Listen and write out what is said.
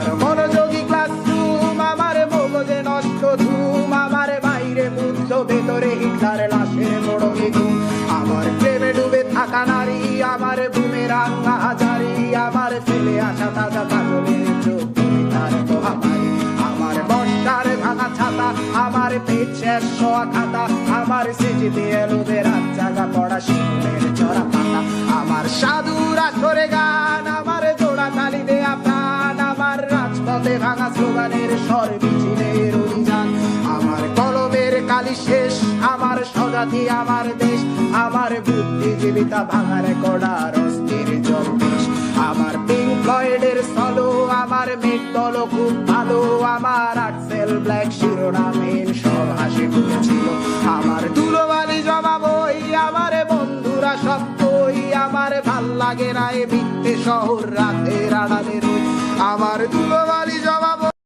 আমার মনোযোগী ক্লাসরুম, আমার মগজে নষ্ট ধুম, আমার বাইরে বুদ্ধ ভেতরে হিটলার লাশের বড় ঘুম। আমার প্রেমে ডুবে থাকা নারী, আমার বুমেরাং হাজারি, আমার ফেলে আসা তাজা কাজলের চোখ তার মহামারী। আমার বর্ষার ভাঙা ছাতা, আমার পেট শেষ হওয়া খাতা, আমার স্মৃতিতে এলোদের রাত জাগা পড়া শিশুদের চড়া পাতা। আমার সাধুর আসরে গান, আমার জোড়া তালি দেয়া প্রাণ, আমার রাজপথে ভাঙা স্লোগানের স্বর মিছিলের অভিযান। আমার কলমের কালি শেষ, আমার স্বজাতি আমার দেশ, আমার বুদ্ধিজীবিতা ভাঙার কড়ার অস্থির জম্পেশ। আমার পিঙ্ক ফ্লয়েডের সলো, আমার মেট দল খুব ভালো, আমার আর্টসেল ব্ল্যাক শিরোনামহীন সব হাসি ফুটেছিল। আমার ধুলোবালি জমা বই, আমার বন্ধুরা সব কই, আমার ভাল লাগে না এ মিথ্যে শহর রাতের আড়ালে রই। আমার ধুলো